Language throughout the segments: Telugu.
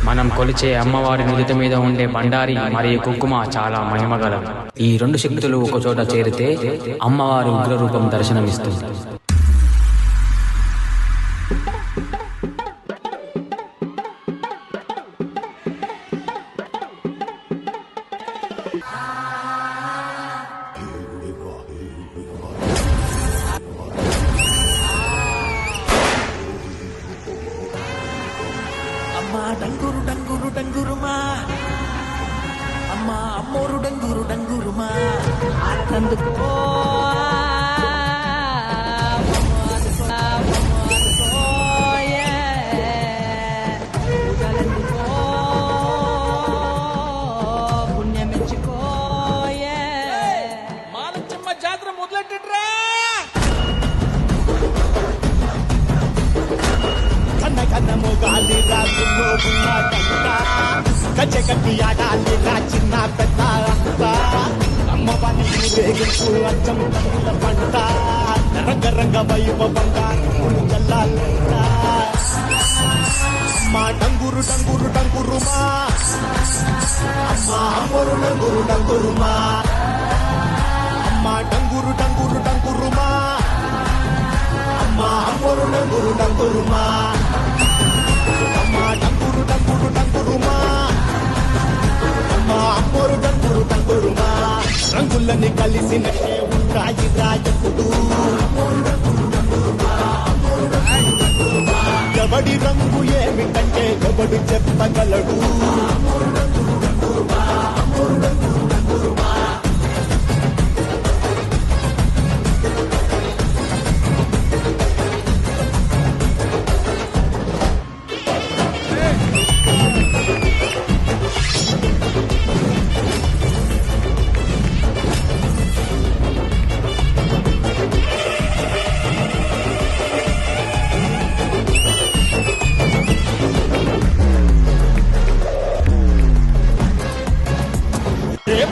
మనం కొలిచే అమ్మవారి నుదుటి మీద ఉండే బండారి మరియు కుంకుమ చాలా మహిమగలవి. ఈ రెండు శక్తులు ఒకచోట చేరితే అమ్మవారి ఉగ్రరూపం దర్శనమిస్తుంది. అమ్మా డంగురు డంగురు డంగురుమా, అమ్మా అమ్మోరు డంగురు డంగురుమా, అందుకో పుణ్యమిచ్చుకోయే మాలచ్చమ్మ జాతర మొదలెట్టట్రా. కన్నకన్నము గాలి రాజులో ఉన్నదంట, గజ్జె కట్టి ఆడాలి రా చిన్న పెద్ద అంత, అమ్మవారి రేగింపు అచ్చం తల్లిల పంట, రంగ రంగ వైభవంగా జల్లాలంట. అమ్మా డంగురు డంగురు డంగురుమా, అమ్మా అమ్మోరు డంగురు డంగురుమా, అమ్మా డంగురు డంగురు డంగురుమా, అమ్మా అమ్మోరు డంగురు డంగురుమా, అమ్మా డంగురు డంగురు డంగురుమా, అమ్మా అమ్మోరు డంగురు డంగురుమా. రంగులని కలిసినట్టే ఉంటాయి రాజకుడు, ఎవడి రంగు ఏమిటంటే ఎవడు చెప్పగలడు.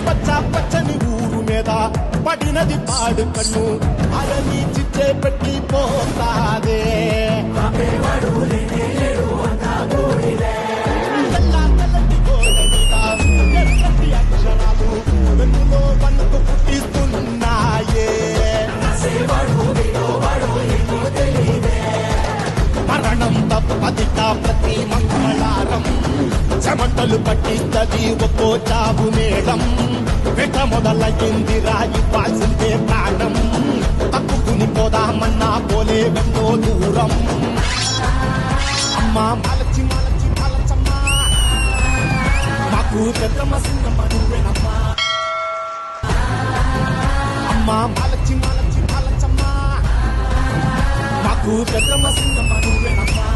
పచ్చ పచ్చని ఊరు మీద పడినది పాడు కన్ను, అలని చిచ్చే పెట్టి పోతాదే. తెల్లటి గోడ మీద ఎర్రటి అక్షరాలు వెన్నులో వణుకు పుట్టిస్తున్నాయే. మరణం తప్పదిట ప్రతి మంగళారం, చెమటలు పట్టిస్తది ఒక్కో చావు మేడం. వెట మొదలయ్యింది రాయి పాల్సిందే ప్రాణం, తప్పుకుని పోదామన్నా పోలే వెన్నో దూరం. అమ్మా మలచి మలచి మలచమ్మా, మాకు పెద్దమ్మ సింగమ్మ నువ్వేనమ్మా. అమ్మా మలచి మలచి మలచమ్మా, మాకు పెద్దమ్మ సింగమ్మ నువ్వేనమ్మా.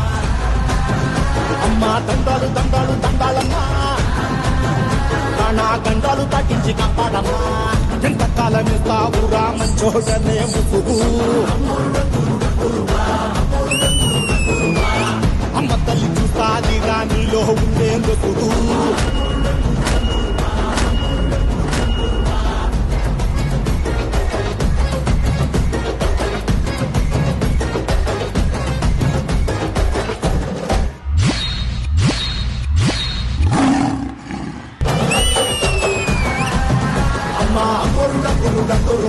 అమ్మా దండాలు దండాలు దండాలమ్మా, నా గండాలు తగ్గించి కాపాడమ్మా. ఎంతకాలం ఇస్తావురా మంచోడనే ముసుగు.